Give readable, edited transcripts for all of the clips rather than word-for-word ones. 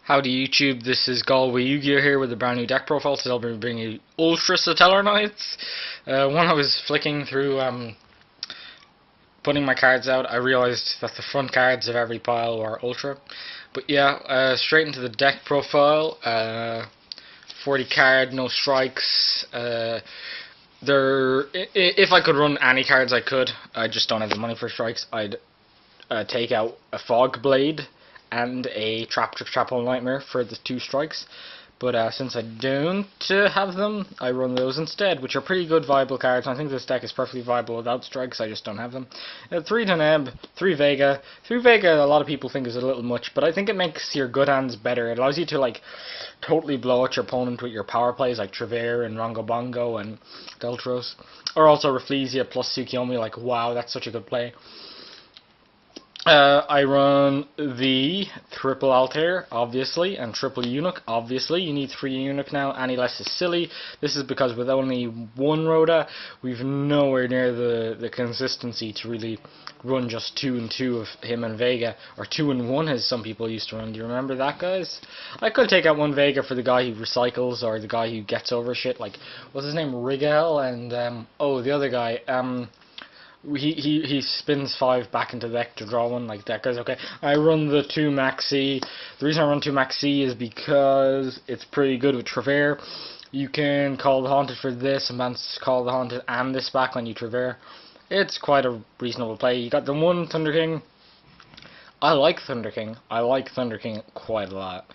Howdy YouTube, this is Galway Yu-Gi-Oh here with a brand new deck profile. Today I'll be bringing you Ultra Satellarknights. When I was flicking through putting my cards out, I realised that the front cards of every pile were Ultra. But yeah, straight into the deck profile. 40 card, no strikes. If I could run any cards I could. I just don't have the money for strikes. I'd take out a Fog Blade and a Trap Hole Nightmare for the 2 strikes, but since I don't have them, I run those instead, which are pretty good viable cards. I think this deck is perfectly viable without strikes, I just don't have them. 3 Deneb, 3 Vega. 3 Vega a lot of people think is a little much, but I think it makes your good hands better. It allows you to like totally blow out your opponent with your power plays like Trevere and Rongo Bongo and Deltros, or also Rafflesia plus Tsukiyomi. Like, wow, that's such a good play. I run the triple Altair, obviously, and triple Eunuch, obviously. You need 3 Eunuch now. Any less is silly. This is because with only 1 Rhoda, we've nowhere near the consistency to really run just 2 and 2 of him and Vega, or 2 and 1 as some people used to run. Do you remember that, guys? I could take out 1 Vega for the guy who recycles, or the guy who gets over shit, like, what's his name, Rigel, and, the other guy, he spins 5 back into the deck to draw 1, like that guy's okay. I run the 2 Maxi. The reason I run 2 Maxi is because it's pretty good with Trevere. You can call the Haunted for this, and then call the Haunted and this back when you Trevere. It's quite a reasonable play. You got the 1 Thunder King. I like Thunder King. I like Thunder King quite a lot.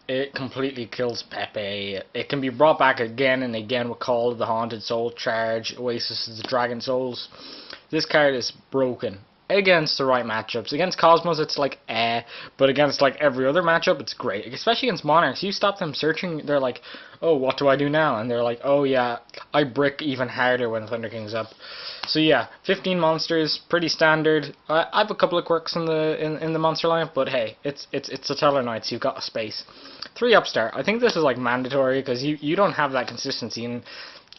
It completely kills Pepe. It can be brought back again and again with Call of the Haunted, Soul Charge, Oasis of the Dragon Souls. This card is broken against the right matchups. Against Cosmos it's like but against like every other matchup it's great. Especially against Monarchs. You stop them searching, they're like, oh, what do I do now? And they're like, oh yeah, I brick even harder when Thunder King's up. So yeah, 15 monsters, pretty standard. I have a couple of quirks in the monster lineup, but hey, it's Satellarknights, you've got a space. 3 Upstart. I think this is like mandatory because you don't have that consistency in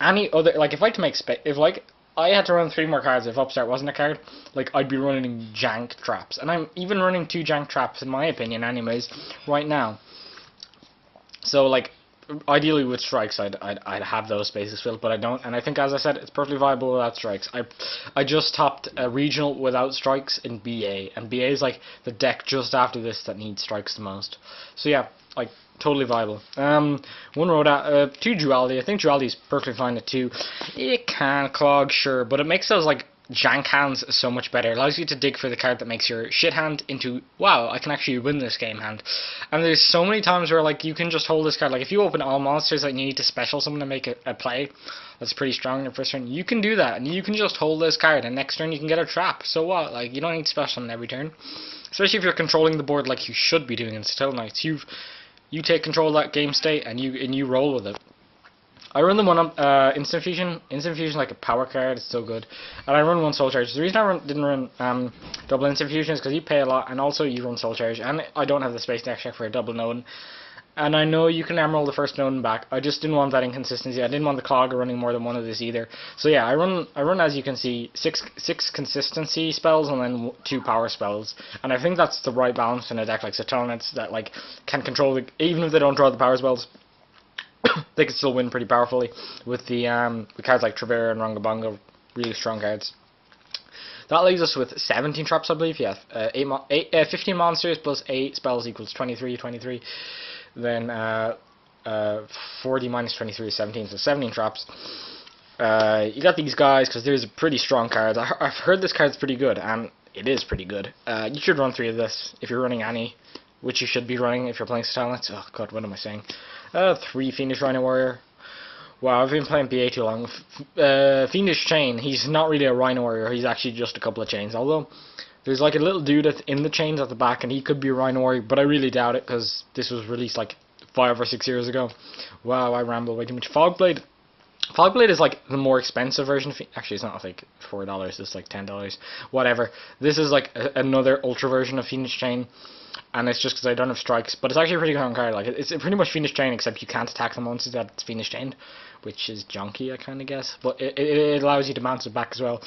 any other. Like if I had to make space, if like I had to run 3 more cards if Upstart wasn't a card, like I'd be running jank traps, and I'm even running 2 jank traps in my opinion, anyways, right now. So like, ideally with strikes I'd have those spaces filled, but I don't, and I think, as I said, it's perfectly viable without strikes. I just topped a regional without strikes in BA, and BA is like the deck just after this that needs strikes the most. So yeah, like totally viable. 1 Rhoda, 2 Duality. I think Duality is perfectly fine at 2. It can clog, sure, but it makes those like jank hands so much better. It allows you to dig for the card that makes your shit hand into, wow, I can actually win this game hand. And there's so many times where like you can just hold this card. Like if you open all monsters and you need to special someone to make a play that's pretty strong in your first turn, you can do that, and you can just hold this card, and next turn you can get a trap. So what? Like, you don't need to special summon every turn, especially if you're controlling the board like you should be doing in Satellarknights. You take control of that game state and you roll with it. I run the 1 Instant Fusion. Instant Fusion is like a power card, it's so good. And I run 1 Soul Charge. The reason I didn't run double Instant Fusion is because you pay a lot, and also you run Soul Charge, and I don't have the space to check for a double Node. And I know you can emerald the first Node back. I just didn't want that inconsistency. I didn't want the Clogger running more than 1 of this either. So yeah, I run as you can see 6 consistency spells and then 2 power spells. And I think that's the right balance in a deck like Satellarknights that like can control even if they don't draw the power spells. They can still win pretty powerfully with the cards like Trevere and Rongo Bongo, really strong cards. That leaves us with 17 traps, I believe. Yeah, 15 monsters plus 8 spells equals 23. Then 40 minus 23 is 17, so 17 traps. You got these guys because there's a pretty strong card. I've heard this card's pretty good, and it is pretty good. You should run 3 of this if you're running any, which you should be running if you're playing Satellarknights. Oh god, what am I saying? 3 Fiendish Rhino Warrior. Wow, I've been playing BA too long. Fiendish Chain, he's not really a Rhino Warrior, he's actually just a couple of chains. Although, there's like a little dude in the chains at the back, and he could be a Rhino Warrior, but I really doubt it, because this was released like 5 or 6 years ago. Wow, I ramble way too much. Fogblade. Fogblade is like the more expensive version of actually it's not like $4, it's like $10. Whatever. This is like another ultra version of Fiendish Chain. And it's just because I don't have strikes, but it's actually a pretty strong card. Like it's pretty much Fiendish Chain, except you can't attack the monsters that it's Fiendish Chained, which is junky, I kind of guess. But it allows you to bounce it back as well.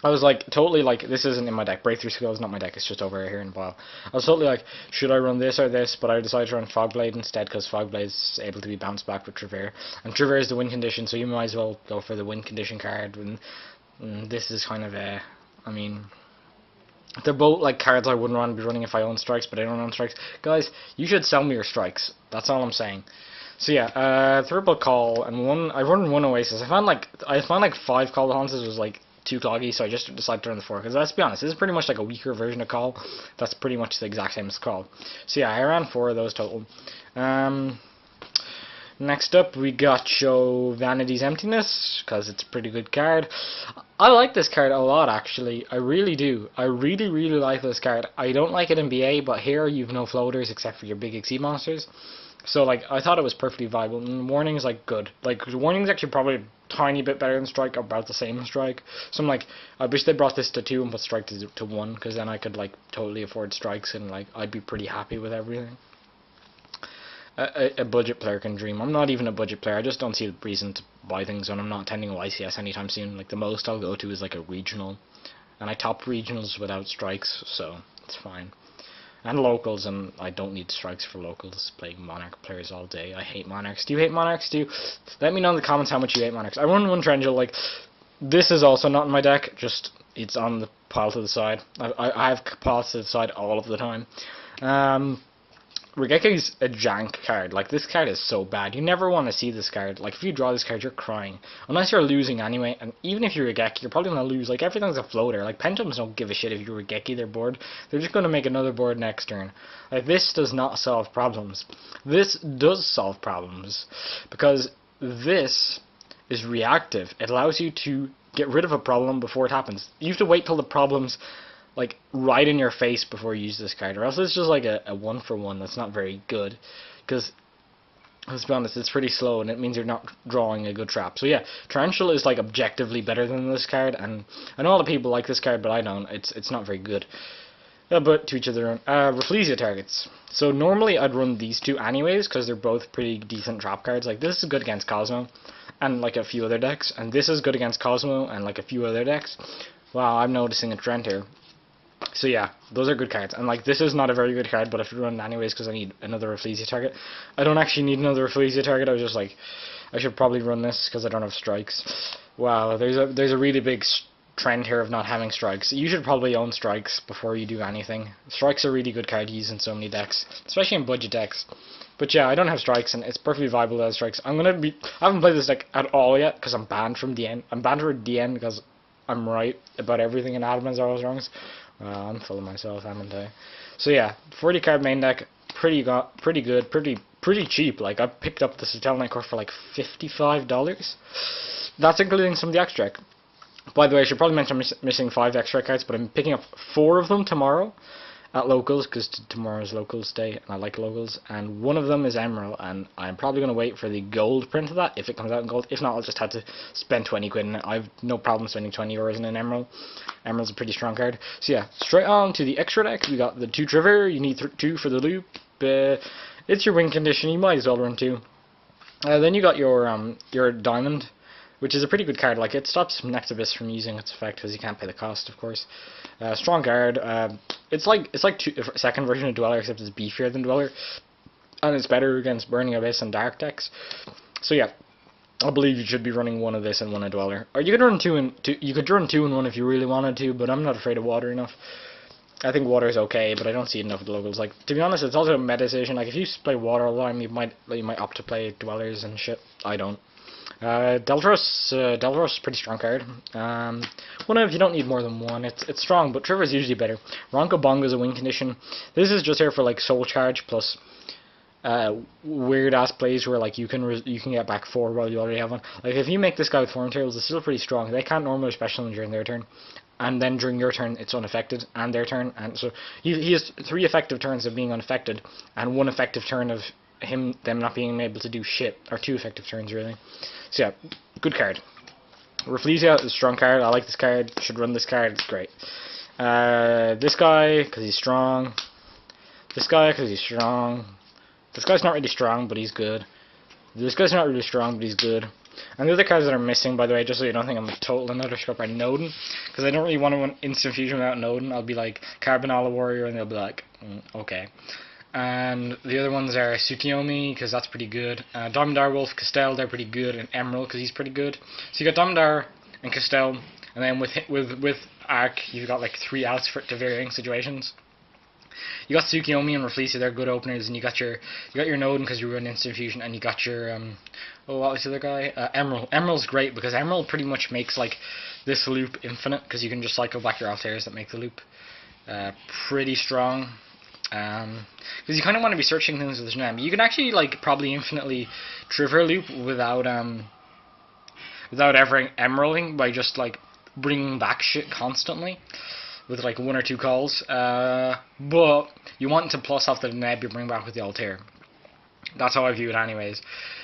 I was like totally like, this isn't in my deck. Breakthrough Skill is not my deck. It's just over here in the pile. I was totally like, should I run this or this? But I decided to run Fogblade instead because Fogblade is able to be bounced back with Trevere, and Trevere is the win condition, so you might as well go for the win condition card. And this is kind of a, I mean, they're both like cards I wouldn't want to be running if I own strikes, but I don't own strikes. Guys, you should sell me your strikes. That's all I'm saying. So yeah, triple call and one. I run one Oasis. I found like 5 call Hanses was like too cloggy, so I just decided to run the 4. Because let's be honest, this is pretty much like a weaker version of call. That's pretty much the exact same as call. So yeah, I ran 4 of those total. Next up, we got Show Vanity's Emptiness, because it's a pretty good card. I like this card a lot, actually. I really do. I really, really like this card. I don't like it in BA, but here you've no floaters except for your big Exceed monsters. So, like, I thought it was perfectly viable. And Warning's, like, good. Like, Warning's actually probably a tiny bit better than Strike, about the same as Strike. So I'm like, I wish they brought this to 2 and put Strike to 1, because then I could, like, totally afford Strikes and, like, I'd be pretty happy with everything. A budget player can dream. I'm not even a budget player. I just don't see the reason to buy things when I'm not attending a YCS anytime soon. Like, the most I'll go to is, like, a regional. And I top regionals without Strikes, so it's fine. And locals, and I don't need strikes for locals. Playing Monarch players all day. I hate Monarchs. Do you hate Monarchs? Let me know in the comments how much you hate Monarchs. I run one Trendle, like, this is also not in my deck, just, it's on the pile to the side. I have piles to the side all of the time. Regeki's a jank card. Like, this card is so bad. You never want to see this card. Like, if you draw this card, you're crying. Unless you're losing anyway, and even if you're Regeki, you're probably going to lose. Like, everything's a floater. Like, Pendulums don't give a shit if you're Regeki, they're bored. They're just going to make another board next turn. Like, this does not solve problems. This does solve problems. Because this is reactive. It allows you to get rid of a problem before it happens. You have to wait till the problem's like right in your face before you use this card, or else it's just like a 1-for-1 that's not very good, because let's be honest, it's pretty slow and it means you're not drawing a good trap. So yeah, Tarantula is like objectively better than this card, and I know a lot of people like this card, but I don't. It's not very good. But to each of their own. Rafflesia targets. So normally I'd run these two anyways, because they're both pretty decent trap cards. Like, this is good against Cosmo and like a few other decks, and this is good against Cosmo and like a few other decks. Wow, I'm noticing a trend here. So yeah, those are good cards, and like, this is not a very good card, but I should run it anyways because I need another Rafflesia target. I don't actually need another Rafflesia target. I was just like, I should probably run this because I don't have strikes. Wow, there's a really big trend here of not having strikes. You should probably own strikes before you do anything. Strikes are a really good card to use in so many decks, especially in budget decks. But yeah, I don't have strikes, and it's perfectly viable without strikes. I haven't played this deck at all yet because I'm banned from DN. I'm banned for DN because I'm right about everything and admins are always wrong. I'm full of myself, haven't I? So yeah, 40 card main deck, pretty good, pretty cheap. Like, I picked up the Satellarknight core for like $55. That's including some of the extra. By the way, I should probably mention I'm missing 5 extra cards, but I'm picking up 4 of them tomorrow at locals, because tomorrow's locals day, and I like locals, and one of them is Emerald, and I'm probably going to wait for the gold print of that, if it comes out in gold. If not, I'll just have to spend 20 quid in it. I have no problem spending 20 euros in an Emerald. Emerald's a pretty strong card. So yeah, straight on to the extra deck. We got the 2 Trevor. You need 2 for the loop. It's your win condition, you might as well run 2. Then you got your Diamond, which is a pretty good card. Like, it stops Nectabis from using its effect because you can't pay the cost, of course. Strong card. It's like second version of Dweller, except it's beefier than Dweller, and it's better against Burning Abyss and Dark decks. So yeah, I believe you should be running 1 of this and 1 of Dweller, or you could run 2 and 2. You could run 2 and 1 if you really wanted to, but I'm not afraid of water enough. I think water is okay, but I don't see enough of the locals. Like, to be honest, it's also a meta decision. Like, if you play water all the time, you might opt to play Dwellers and shit. I don't. Deltros is a pretty strong card. One of, you don't need more than 1. It's strong, but Trevor's usually better. Ronko Bongo is a win condition. This is just here for like soul charge plus weird ass plays where like you can get back 4 while you already have 1. Like, if you make this guy with 4 materials, it's still pretty strong. They can't normally special during their turn, and then during your turn it's unaffected, and their turn, and so he has 3 effective turns of being unaffected, and 1 effective turn of them not being able to do shit, or 2 effective turns really. So yeah, good card. Rafflesia is a strong card. I like this card. Should run this card. It's great. This guy, because he's strong. This guy, because he's strong. This guy's not really strong, but he's good. This guy's not really strong, but he's good. And the other cards that are missing, by the way, just so you don't think I'm a total another scrub, are Nodin, because I don't really want to instant fusion without Nodin. I'll be like Carbonala Warrior, and they'll be like, okay. And the other ones are Tsukiyomi, because that's pretty good. Diamond Direwolf, Castell, they're pretty good, and Emerald, because he's pretty good. So you got Diamond Dire and Castell, and then with Arc, you've got like 3 outs to varying situations. You got Tsukiyomi and Rafflesia, they're good openers, and you got your Nodin because you run instant fusion, and you got your what was the other guy? Emerald. Emerald's great because Emerald pretty much makes like this loop infinite because you can just cycle back your Altairs that make the loop pretty strong. Because you kind of want to be searching things with this gem. You can actually like probably infinitely trigger loop without ever emeralding by just like bringing back shit constantly with like 1 or 2 calls. But you want to plus off the neb you bring back with the Altair. That's how I view it anyways.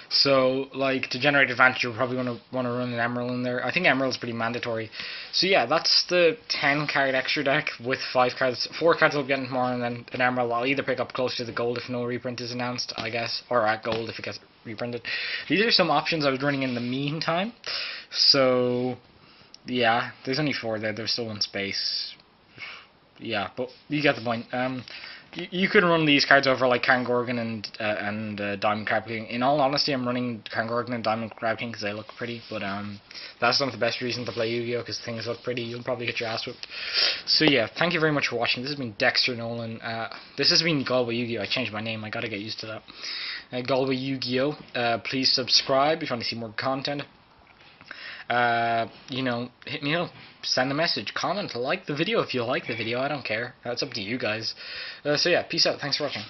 So like to generate advantage you'll probably want to run an Emerald in there. I think Emerald's pretty mandatory. So yeah, that's the 10 card extra deck with 4 cards I'll be getting tomorrow, and then an Emerald I'll either pick up close to the gold if no reprint is announced, I guess, or at gold if it gets reprinted. These are some options I was running in the meantime. So yeah, there's only 4 there, they're still in space. Yeah, but you get the point. You could run these cards over like Kangorgan and Diamond Crab King. In all honesty, I'm running Kangorgan and Diamond Crab King because they look pretty, but that's not the best reason to play Yu-Gi-Oh! Because things look pretty. You'll probably get your ass whipped. So yeah, thank you very much for watching. This has been Dexter Nolan. This has been Galway Yu-Gi-Oh! I changed my name. I gotta get used to that. Galway Yu-Gi-Oh! Please subscribe if you want to see more content. You know, hit me up, send a message, comment, like the video if you like the video. I don't care. It's up to you guys. So yeah, peace out. Thanks for watching.